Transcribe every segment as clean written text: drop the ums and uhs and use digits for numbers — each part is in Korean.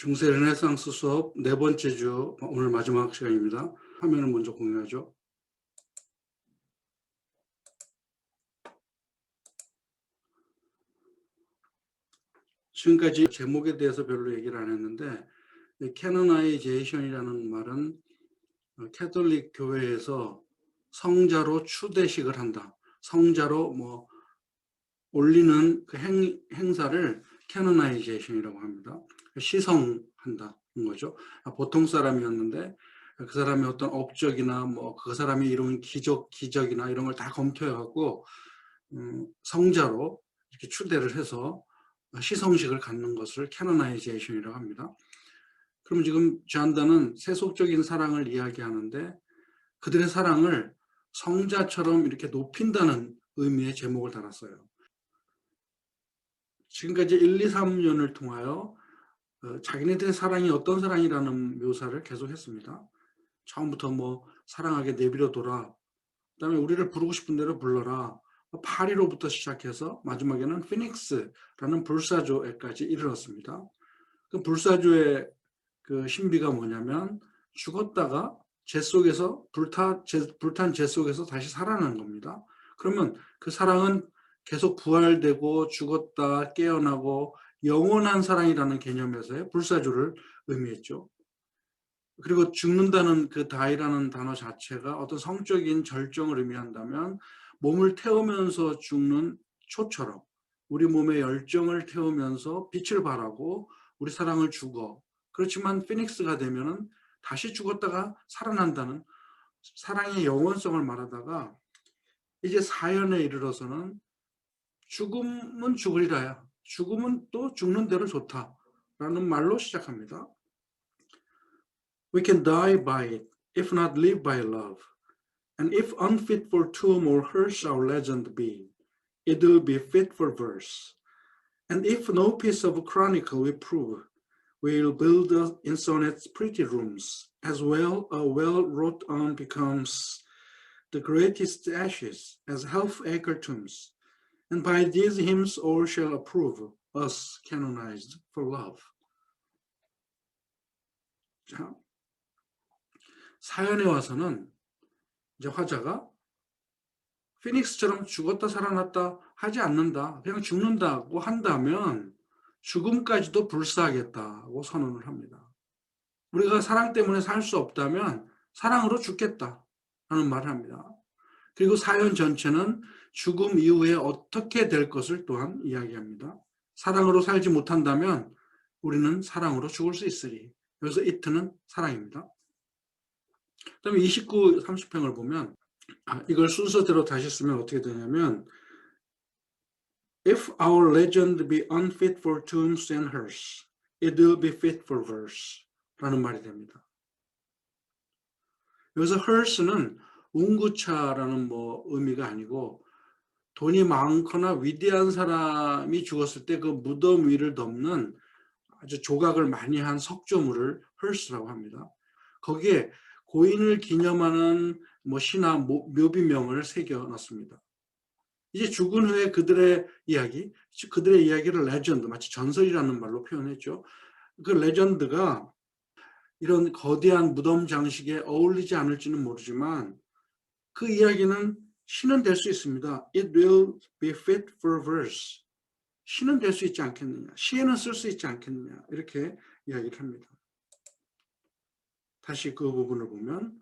중세 르네상스 수업 네 번째 주 오늘 마지막 시간입니다. 화면을 먼저 공유하죠. 지금까지 제목에 대해서 별로 얘기를 안 했는데 캐노나이제이션이라는 말은 캐톨릭 교회에서 성자로 추대식을 한다. 성자로 올리는 그 행사를 캐노나이제이션이라고 합니다. 시성한다는 거죠. 보통 사람이었는데 그 사람의 어떤 업적이나 그 사람이 이룬 기적이나 이런 걸 다 검토해갖고 성자로 이렇게 추대를 해서 시성식을 갖는 것을 캐노나이제이션이라고 합니다. 그럼 지금 잔다는 세속적인 사랑을 이야기하는데 그들의 사랑을 성자처럼 이렇게 높인다는 의미의 제목을 달았어요. 지금까지 1, 2, 3년을 통하여 자기네들의 사랑이 어떤 사랑이라는 묘사를 계속했습니다. 처음부터 사랑하게 내버려둬라. 그다음에 우리를 부르고 싶은 대로 불러라. 파리로부터 시작해서 마지막에는 피닉스라는 불사조에까지 이르렀습니다. 그 불사조의 그 신비가 뭐냐면 죽었다가 불탄 재 속에서 다시 살아나는 겁니다. 그러면 그 사랑은 계속 부활되고 죽었다 깨어나고 영원한 사랑이라는 개념에서의 불사조를 의미했죠. 그리고 죽는다는 그 다이라는 단어 자체가 어떤 성적인 절정을 의미한다면 몸을 태우면서 죽는 초처럼 우리 몸의 열정을 태우면서 빛을 발하고 우리 사랑을 죽어. 그렇지만 피닉스가 되면은 다시 죽었다가 살아난다는 사랑의 영원성을 말하다가 이제 사연에 이르러서는 죽음은 죽으리라야. 죽음은 또 죽는 대로 좋다라는 말로 시작합니다. We can die by it, if not live by love. And if unfit for tomb or hearse our legend be, it'll be fit for verse. And if no piece of chronicle we prove, we'll build in sonnets pretty rooms, as well a well-wrought on becomes the greatest ashes as half-acre tombs. And by these hymns all shall approve, us canonized for love. 자, 사연에 와서는 이제 화자가 피닉스처럼 죽었다 살아났다 하지 않는다. 그냥 죽는다고 한다면 죽음까지도 불사하겠다고 선언을 합니다. 우리가 사랑 때문에 살 수 없다면 사랑으로 죽겠다라는 말을 합니다. 그리고 사연 전체는 죽음 이후에 어떻게 될 것을 또한 이야기합니다. 사랑으로 살지 못한다면 우리는 사랑으로 죽을 수 있으리. 여기서 it는 사랑입니다. 그다음에 29, 30평을 보면 이걸 순서대로 다시 쓰면 어떻게 되냐면 If our legend be unfit for tombs and hearse, it will be fit for verse 라는 말이 됩니다. 여기서 hearse는 운구차라는 의미가 아니고 돈이 많거나 위대한 사람이 죽었을 때 그 무덤 위를 덮는 아주 조각을 많이 한 석조물을 hearse라고 합니다. 거기에 고인을 기념하는 시나 묘비명을 새겨놨습니다. 이제 죽은 후에 그들의 이야기를 레전드, 마치 전설이라는 말로 표현했죠. 그 레전드가 이런 거대한 무덤 장식에 어울리지 않을지는 모르지만 그 이야기는 시는 될 수 있습니다. It will be fit for verse. 시는 될 수 있지 않겠느냐. 시에는 쓸 수 있지 않겠느냐. 이렇게 이야기를 합니다. 다시 그 부분을 보면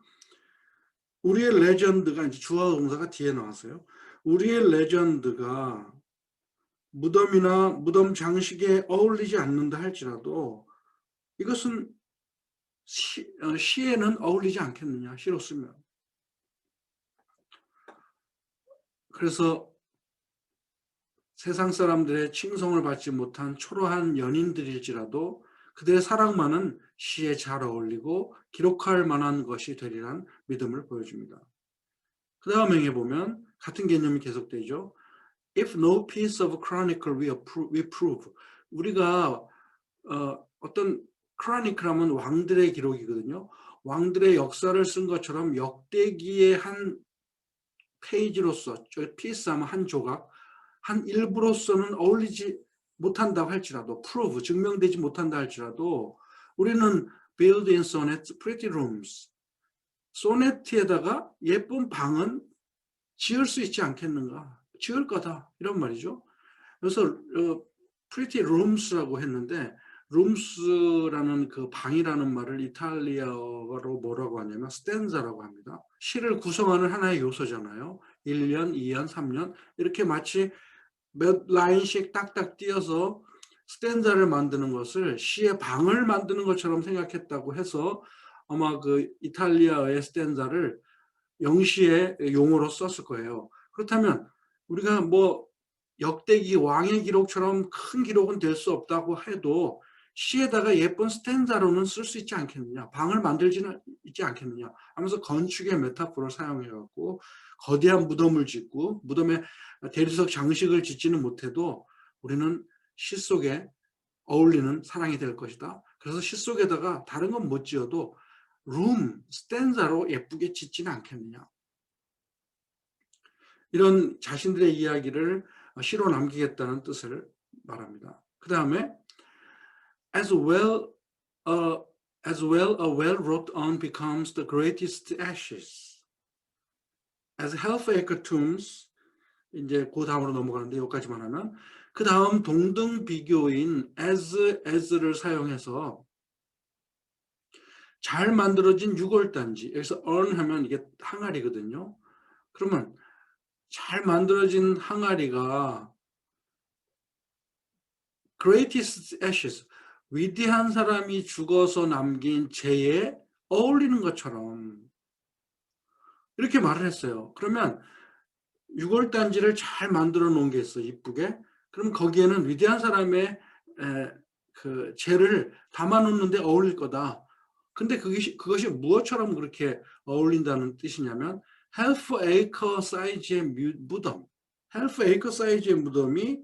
우리의 레전드가 이제 주어 동사가 뒤에 나왔어요. 우리의 레전드가 무덤이나 무덤 장식에 어울리지 않는다 할지라도 이것은 시에는 어울리지 않겠느냐. 시로 쓰면. 그래서 세상 사람들의 칭송을 받지 못한 초라한 연인들일지라도 그들의 사랑만은 시에 잘 어울리고 기록할 만한 것이 되리란 믿음을 보여줍니다. 그 다음 행에 보면 같은 개념이 계속되죠. If no piece of chronicle we prove. 우리가 어떤 chronicle 하면 왕들의 기록이거든요. 왕들의 역사를 쓴 것처럼 역대기의 한 페이지로서, 피스 하면 한 조각, 한 일부로서는 어울리지 못한다고 할지라도, prove, 증명되지 못한다 할지라도 우리는 build in sonnets pretty rooms. 소네트에다가 예쁜 방은 지을 수 있지 않겠는가? 지을 거다. 이런 말이죠. 그래서 pretty rooms라고 했는데 rooms라는 그 방이라는 말을 이탈리아어로 뭐라고 하냐면 stanza라고 합니다. 시를 구성하는 하나의 요소잖아요. 1년, 2년, 3년 이렇게 마치 몇 라인씩 딱딱 띄어서 스탠자를 만드는 것을 시의 방을 만드는 것처럼 생각했다고 해서 아마 그 이탈리아의 스탠자를 영시의 용어로 썼을 거예요. 그렇다면 우리가 뭐 역대기 왕의 기록처럼 큰 기록은 될 수 없다고 해도 시에다가 예쁜 스탠자로는 쓸 수 있지 않겠느냐, 방을 만들지는 있지 않겠느냐 하면서 건축의 메타포를 사용해갖고 거대한 무덤을 짓고 무덤에 대리석 장식을 짓지는 못해도 우리는 시 속에 어울리는 사랑이 될 것이다. 그래서 시 속에다가 다른 건 못 지어도 룸, 스탠자로 예쁘게 짓지는 않겠느냐. 이런 자신들의 이야기를 시로 남기겠다는 뜻을 말합니다. 그 다음에 as well a well wrought on becomes the greatest ashes. as half-acre tombs 이제 그 다음으로 넘어가는데 여기까지만 하면 그 다음 동등 비교인 as를 사용해서 잘 만들어진 유골단지, 여기서 earn 하면 이게 항아리거든요. 그러면 잘 만들어진 항아리가 greatest ashes, 위대한 사람이 죽어서 남긴 재에 어울리는 것처럼 이렇게 말을 했어요. 그러면 유골단지를 잘 만들어 놓은 게 있어, 이쁘게. 그럼 거기에는 위대한 사람의 그 재를 담아 놓는데 어울릴 거다. 근데 그것이 무엇처럼 그렇게 어울린다는 뜻이냐면 half acre 사이즈의 무덤, half acre 사이즈의 무덤이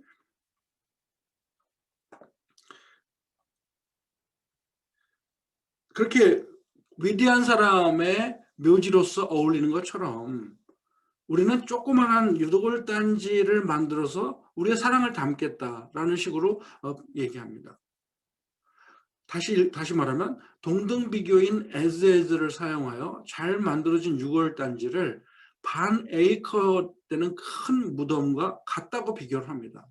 그렇게 위대한 사람의 묘지로서 어울리는 것처럼 우리는 조그만한 유골단지를 만들어서 우리의 사랑을 담겠다라는 식으로 얘기합니다. 다시 말하면 동등비교인 as를 사용하여 잘 만들어진 유골단지를 반 에이커 되는 큰 무덤과 같다고 비교를 합니다.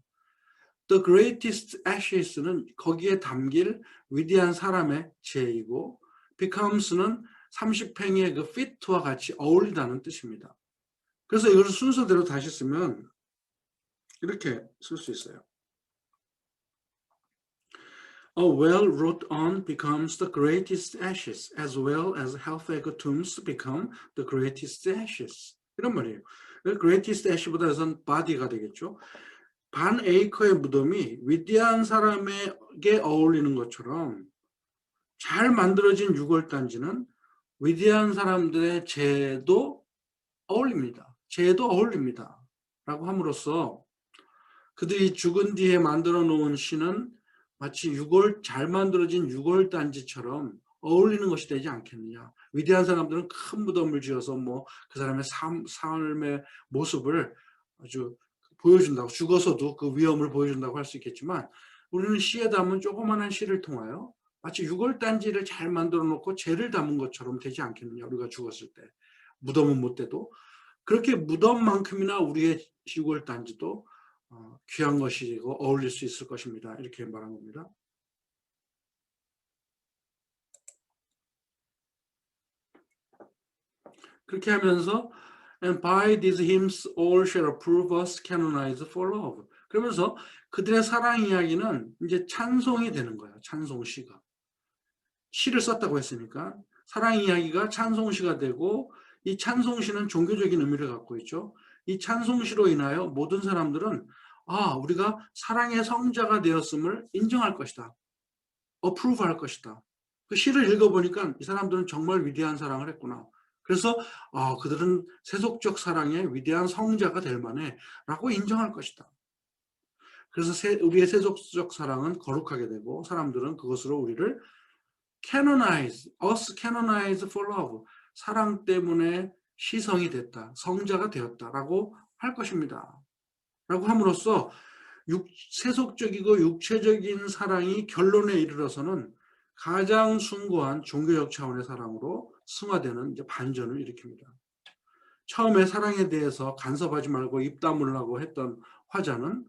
The greatest ashes는 거기에 담길 위대한 사람의 재이고 becomes는 30행의 그 fit와 같이 어울리다는 뜻입니다. 그래서 이걸 순서대로 다시 쓰면 이렇게 쓸 수 있어요. A well wrought on becomes the greatest ashes, as well as half-acre tombs become the greatest ashes. 이런 말이에요. greatest ash보다는 body가 되겠죠. 반 에이커의 무덤이 위대한 사람에게 어울리는 것처럼 잘 만들어진 유골단지는 위대한 사람들의 재도 어울립니다. 재도 어울립니다. 라고 함으로써 그들이 죽은 뒤에 만들어 놓은 시는 마치 잘 만들어진 유골단지처럼 어울리는 것이 되지 않겠느냐. 위대한 사람들은 큰 무덤을 지어서 뭐 그 사람의 삶의 모습을 아주 보여준다고, 죽어서도 그 위험을 보여준다고 할 수 있겠지만 우리는 시에 담은 조그마한 시를 통하여 마치 유골단지를 잘 만들어 놓고 재를 담은 것처럼 되지 않겠느냐. 우리가 죽었을 때 무덤은 못 돼도 그렇게 무덤만큼이나 우리의 유골단지도 귀한 것이고 어울릴 수 있을 것입니다. 이렇게 말한 겁니다. 그렇게 하면서 And by these hymns all shall approve us canonized for love. 그러면서 그들의 사랑 이야기는 이제 찬송이 되는 거예요. 찬송시가. 시를 썼다고 했으니까 사랑 이야기가 찬송시가 되고 이 찬송시는 종교적인 의미를 갖고 있죠. 이 찬송시로 인하여 모든 사람들은 우리가 사랑의 성자가 되었음을 인정할 것이다. approve 할 것이다. 그 시를 읽어보니까 이 사람들은 정말 위대한 사랑을 했구나. 그래서 그들은 세속적 사랑의 위대한 성자가 될 만해 라고 인정할 것이다. 그래서 우리의 세속적 사랑은 거룩하게 되고 사람들은 그것으로 우리를 us canonize for love, 사랑 때문에 시성이 됐다, 성자가 되었다라고 할 것입니다. 라고 함으로써 세속적이고 육체적인 사랑이 결론에 이르러서는 가장 숭고한 종교적 차원의 사랑으로 승화되는 이제 반전을 일으킵니다. 처음에 사랑에 대해서 간섭하지 말고 입 다물라고 했던 화자는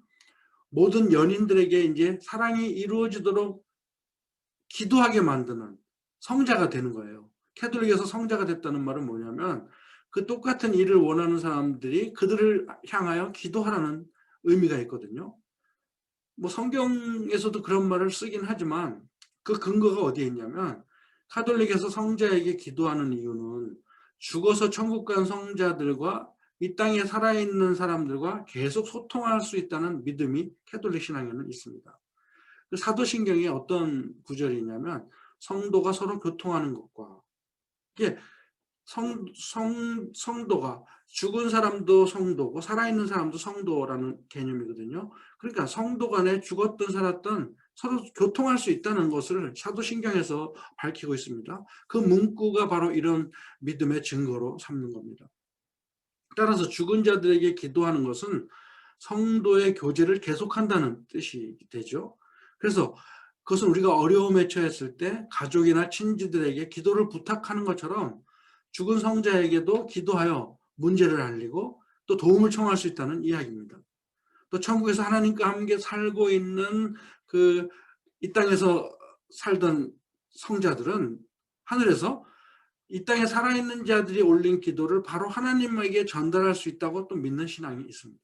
모든 연인들에게 이제 사랑이 이루어지도록 기도하게 만드는 성자가 되는 거예요. 캐톨릭에서 성자가 됐다는 말은 뭐냐면 그 똑같은 일을 원하는 사람들이 그들을 향하여 기도하라는 의미가 있거든요. 뭐 성경에서도 그런 말을 쓰긴 하지만 그 근거가 어디에 있냐면 가톨릭에서 성자에게 기도하는 이유는 죽어서 천국 간 성자들과 이 땅에 살아있는 사람들과 계속 소통할 수 있다는 믿음이 캐톨릭 신앙에는 있습니다. 사도신경에 어떤 구절이 있냐면 성도가 서로 교통하는 것과 이게 성도가 죽은 사람도 성도고 살아있는 사람도 성도라는 개념이거든요. 그러니까 성도 간에 죽었든 살았든 서로 교통할 수 있다는 것을 사도신경에서 밝히고 있습니다. 그 문구가 바로 이런 믿음의 증거로 삼는 겁니다. 따라서 죽은 자들에게 기도하는 것은 성도의 교제를 계속한다는 뜻이 되죠. 그래서 그것은 우리가 어려움에 처했을 때 가족이나 친지들에게 기도를 부탁하는 것처럼 죽은 성자에게도 기도하여 문제를 알리고 또 도움을 청할 수 있다는 이야기입니다. 또 천국에서 하나님과 함께 살고 있는 이 땅에서 살던 성자들은 하늘에서 이 땅에 살아있는 자들이 올린 기도를 바로 하나님에게 전달할 수 있다고 또 믿는 신앙이 있습니다.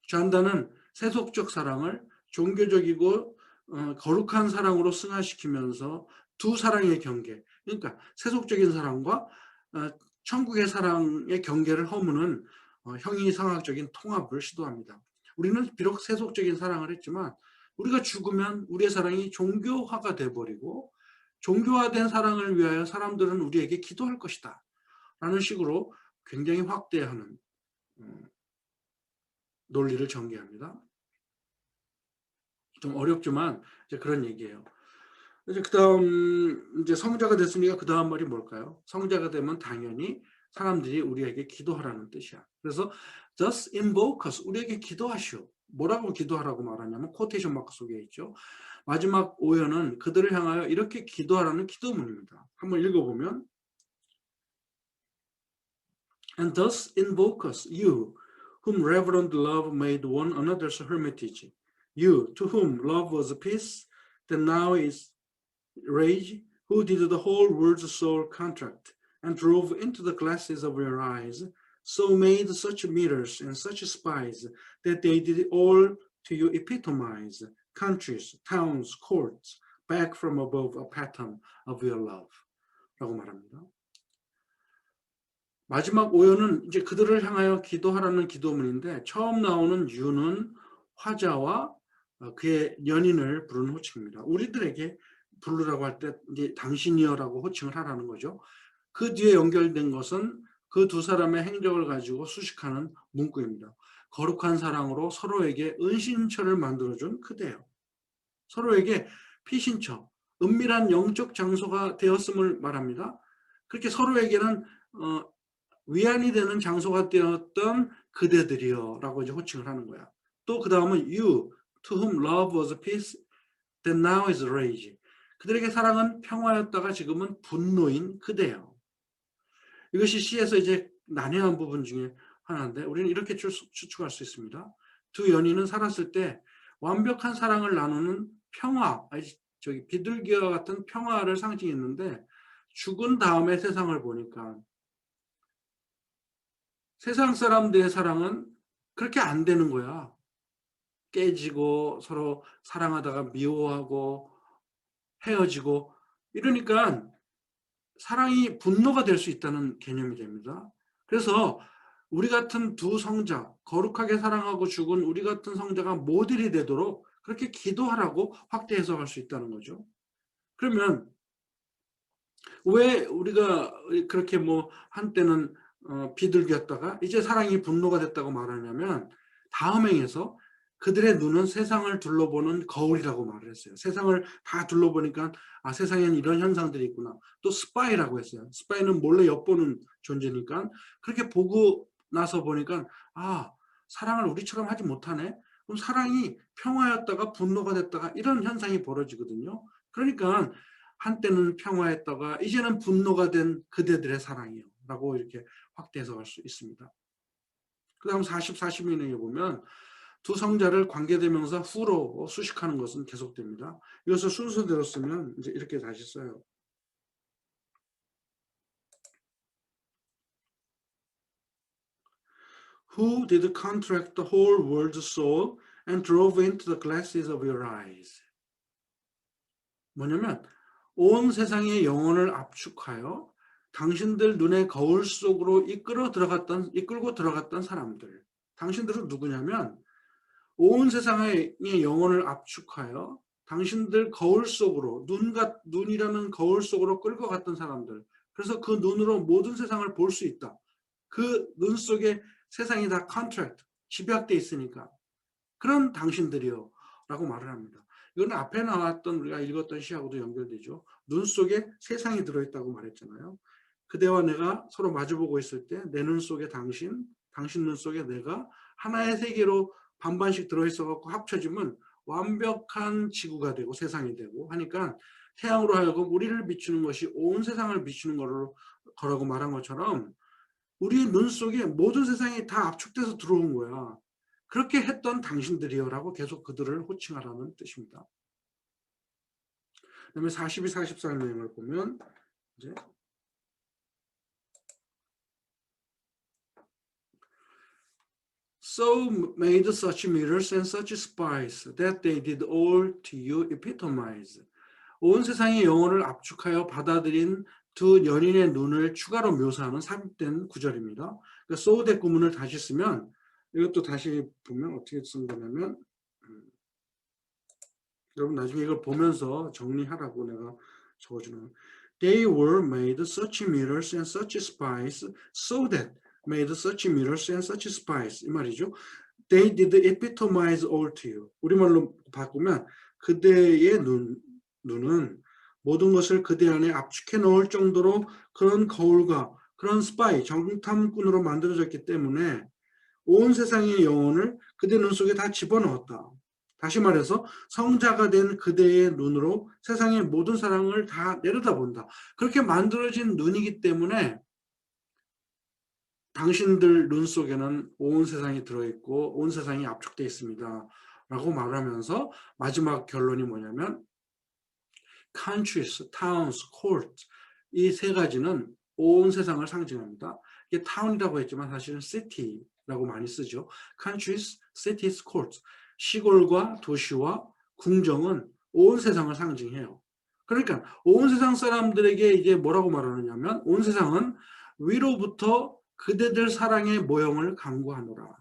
전다는 세속적 사랑을 종교적이고 거룩한 사랑으로 승화시키면서 두 사랑의 경계, 그러니까 세속적인 사랑과 천국의 사랑의 경계를 허무는 형이상학적인 통합을 시도합니다. 우리는 비록 세속적인 사랑을 했지만 우리가 죽으면 우리의 사랑이 종교화가 돼버리고 종교화된 사랑을 위하여 사람들은 우리에게 기도할 것이다 라는 식으로 굉장히 확대하는 논리를 전개합니다. 좀 어렵지만 이제 그런 얘기예요. 이제 그다음 이제 성자가 됐으니까 그다음 말이 뭘까요? 성자가 되면 당연히 사람들이 우리에게 기도하라는 뜻이야. 그래서 thus invoke us, 우리에게 기도하시오. 뭐라고 기도하라고 말하냐면 코테이션 마크 속에 있죠. 마지막 오연은 그들을 향하여 이렇게 기도하라는 기도문입니다. 한번 읽어보면 And thus invoke us, you, whom reverent love made one another's hermitage, you, to whom love was peace, that now is rage, who did the whole world's soul contract, and drove into the glasses of your eyes, so made such mirrors and such spies, that they did all to you epitomize countries, towns, courts, back from above a pattern of your love. 라고 말합니다. 마지막 오연은 이제 그들을 향하여 기도하라는 기도문인데 처음 나오는 유는 화자와 그의 연인을 부르는 호칭입니다. 우리들에게 부르라고 할 때 이제 당신이여라고 호칭을 하라는 거죠. 그 뒤에 연결된 것은 그 두 사람의 행적을 가지고 수식하는 문구입니다. 거룩한 사랑으로 서로에게 은신처를 만들어준 그대요. 서로에게 피신처, 은밀한 영적 장소가 되었음을 말합니다. 그렇게 서로에게는 위안이 되는 장소가 되었던 그대들이여 라고 이제 호칭을 하는 거야. 또 그 다음은 you, to whom love was peace, that now is rage. 그들에게 사랑은 평화였다가 지금은 분노인 그대요. 이것이 시에서 이제 난해한 부분 중에 하나인데 우리는 이렇게 추측할 수 있습니다. 두 연인은 살았을 때 완벽한 사랑을 나누는 평화, 비둘기와 같은 평화를 상징했는데 죽은 다음에 세상을 보니까 세상 사람들의 사랑은 그렇게 안 되는 거야. 깨지고 서로 사랑하다가 미워하고 헤어지고 이러니까 사랑이 분노가 될 수 있다는 개념이 됩니다. 그래서 우리 같은 두 성자, 거룩하게 사랑하고 죽은 우리 같은 성자가 모델이 되도록 그렇게 기도하라고 확대 해석할 수 있다는 거죠. 그러면 왜 우리가 그렇게 뭐 한때는 비둘기였다가 이제 사랑이 분노가 됐다고 말하냐면 다음 행에서 그들의 눈은 세상을 둘러보는 거울이라고 말을 했어요. 세상을 다 둘러보니까 세상에는 이런 현상들이 있구나. 또 스파이라고 했어요. 스파이는 몰래 엿보는 존재니까 그렇게 보고 나서 보니까 사랑을 우리처럼 하지 못하네. 그럼 사랑이 평화였다가 분노가 됐다가 이런 현상이 벌어지거든요. 그러니까 한때는 평화했다가 이제는 분노가 된 그대들의 사랑이요 라고 이렇게 확대해서 갈 수 있습니다. 그 다음 40, 41장에 보면 두 성자를 관계대명사 후로 수식하는 것은 계속됩니다. 이것을 순서대로 쓰면 이제 이렇게 다시 써요. Who did contract the whole world's soul and drove into the glasses of your eyes? 뭐냐면 온 세상의 영혼을 압축하여 당신들 눈의 거울 속으로 이끌고 들어갔던 사람들. 당신들은 누구냐면 온 세상의 영혼을 압축하여 당신들 거울 속으로 눈이라는 거울 속으로 끌고 갔던 사람들. 그래서 그 눈으로 모든 세상을 볼 수 있다. 그 눈 속에 세상이 다 컨트랙트, 집약돼 있으니까 그런 당신들이요 라고 말을 합니다. 이건 앞에 나왔던 우리가 읽었던 시하고도 연결되죠. 눈 속에 세상이 들어있다고 말했잖아요. 그대와 내가 서로 마주보고 있을 때 내 눈 속에 당신 눈 속에 내가 하나의 세계로 반반씩 들어있어갖고 합쳐지면 완벽한 지구가 되고 세상이 되고 하니까 태양으로 하여금 우리를 비추는 것이 온 세상을 비추는 거라고 말한 것처럼 우리 눈 속에 모든 세상이 다 압축돼서 들어온 거야. 그렇게 했던 당신들이요라고 계속 그들을 호칭하라는 뜻입니다. 그다음에 42, 44 내용을 보면 이제 So made such mirrors and such spies that they did all to you epitomize. 온 세상의 영혼을 압축하여 받아들인 두 연인의 눈을 추가로 묘사하는 삽입된 구절입니다. 그러니까 so that 구문을 다시 쓰면 이것도 다시 보면 어떻게 쓴 거냐면 여러분 나중에 이걸 보면서 정리하라고 내가 적어주는 They were made such mirrors and such spies so that made such mirrors and such spies 이 말이죠. They did epitomize all to you. 우리말로 바꾸면 그대의 눈은 모든 것을 그대 안에 압축해 넣을 정도로 그런 거울과 그런 스파이, 정탐꾼으로 만들어졌기 때문에 온 세상의 영혼을 그대 눈 속에 다 집어넣었다. 다시 말해서 성자가 된 그대의 눈으로 세상의 모든 사랑을 다 내려다본다. 그렇게 만들어진 눈이기 때문에 당신들 눈 속에는 온 세상이 들어있고 온 세상이 압축되어 있습니다. 라고 말하면서 마지막 결론이 뭐냐면 countries, towns, courts 이 세 가지는 온 세상을 상징합니다. 이게 town이라고 했지만 사실은 city라고 많이 쓰죠. countries, cities, courts 시골과 도시와 궁정은 온 세상을 상징해요. 그러니까 온 세상 사람들에게 이제 뭐라고 말하느냐면 온 세상은 위로부터 그대들 사랑의 모형을 강구하노라.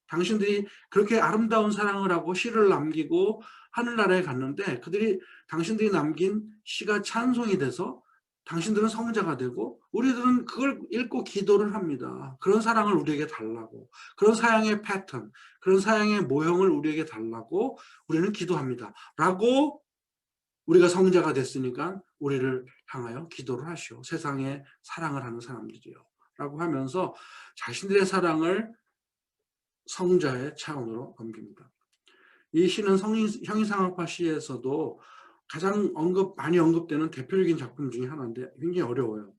당신들이 그렇게 아름다운 사랑을 하고 시를 남기고 하늘나라에 갔는데 당신들이 남긴 시가 찬송이 돼서 당신들은 성자가 되고 우리들은 그걸 읽고 기도를 합니다. 그런 사랑을 우리에게 달라고. 그런 사랑의 패턴, 그런 사랑의 모형을 우리에게 달라고 우리는 기도합니다. 라고 우리가 성자가 됐으니까 우리를 향하여 기도를 하시오. 세상에 사랑을 하는 사람들이요. 라고 하면서 자신들의 사랑을 성자의 차원으로 넘깁니다. 이 시는 형이상학파 시에서도 가장 많이 언급되는 대표적인 작품 중에 하나인데 굉장히 어려워요.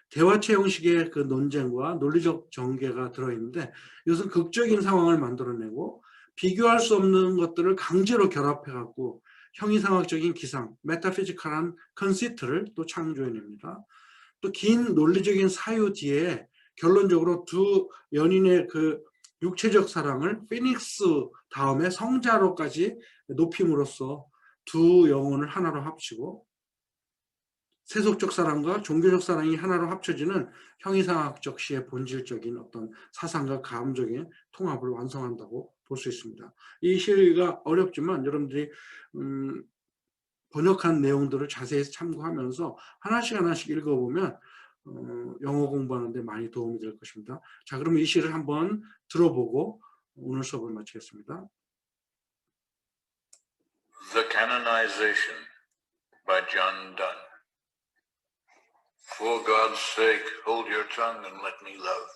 대화체 형식의 그 논쟁과 논리적 전개가 들어있는데 이것은 극적인 상황을 만들어내고 비교할 수 없는 것들을 강제로 결합해갖고 형이상학적인 기상, 메타피지컬한 컨시트를 또 창조해냅니다. 또 긴 논리적인 사유 뒤에 결론적으로 두 연인의 그 육체적 사랑을 피닉스 다음에 성자로까지 높임으로써 두 영혼을 하나로 합치고 세속적 사랑과 종교적 사랑이 하나로 합쳐지는 형이상학적 시의 본질적인 어떤 사상과 감정의 통합을 완성한다고 볼 수 있습니다. 이 시가 어렵지만 여러분들이 번역한 내용들을 자세히 참고하면서 하나씩 읽어보면 영어 공부하는 데 많이 도움이 될 것입니다. 자, 그러면 이 시를 한번 들어보고 오늘 수업을 마치겠습니다. The Canonization by John Donne. For God's sake, hold your tongue and let me love,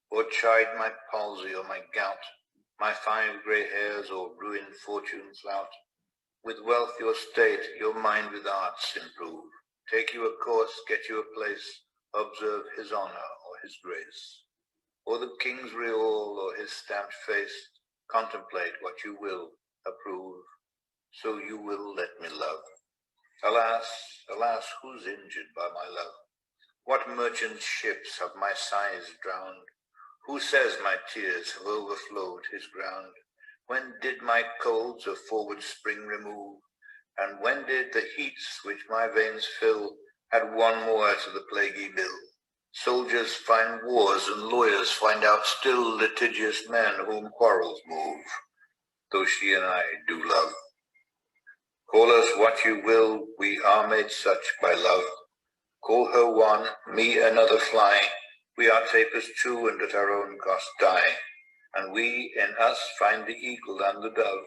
or chide my palsy or my gout, my 5 gray hairs or ruin fortune's lout. With wealth your state, your mind with arts improve. Take you a course, get you a place, observe his honor or his grace. Or the king's real or his stamped face, contemplate what you will approve. So you will let me love. Alas, alas, who's injured by my love? What merchant ships have my sighs drowned? Who says my tears have overflowed his ground? When did my colds a forward spring remove? And when did the heats which my veins fill add one more to the plaguy bill? Soldiers find wars and lawyers find out still litigious men whom quarrels move, though she and I do love. Call us what you will, we are made such by love. Call her one, me another fly, we are tapers true and at our own cost die. And we in us find the eagle and the dove.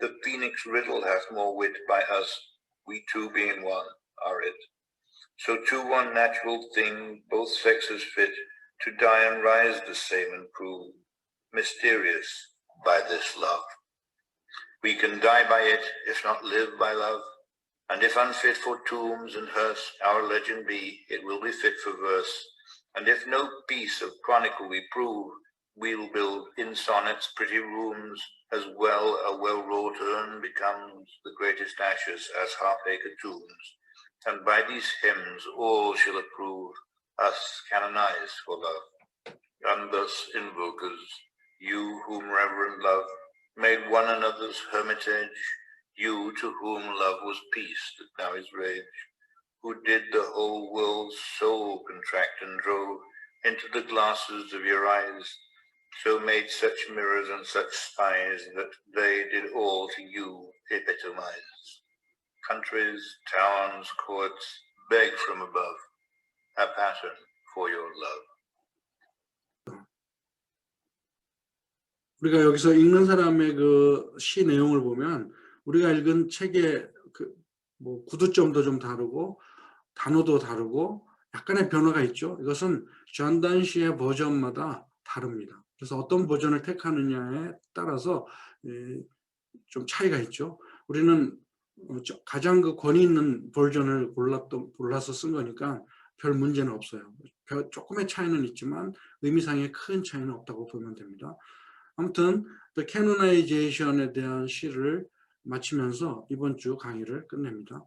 The phoenix riddle hath more wit by us, we two being one are it. So to one natural thing both sexes fit, to die and rise the same and prove, mysterious by this love. We can die by it, if not live by love, and if unfit for tombs and hearse our legend be, it will be fit for verse. And if no piece of chronicle we prove, we'll build in sonnets pretty rooms, as well a well-wrought urn becomes the greatest ashes as half-acre tombs. And by these hymns all shall approve us canonized for love. And thus invokers, you whom reverend love made one another's hermitage, you to whom love was peace that now is rage, who did the whole world's soul contract and drove into the glasses of your eyes, so made such mirrors and such spies that they did all to you epitomize. Countries, towns, courts, beg from above a pattern for your love. 우리가 여기서 읽는 사람의 그 시 내용을 보면 우리가 읽은 책의 뭐 구두점도 좀 다르고 단어도 다르고 약간의 변화가 있죠. 이것은 존 단시의 버전마다 다릅니다. 그래서 어떤 버전을 택하느냐에 따라서 좀 차이가 있죠. 우리는 가장 그 권위 있는 버전을 골라서 쓴 거니까 별 문제는 없어요. 조금의 차이는 있지만 의미상의 큰 차이는 없다고 보면 됩니다. 아무튼 The Canonization에 대한 시를 마치면서 이번 주 강의를 끝냅니다.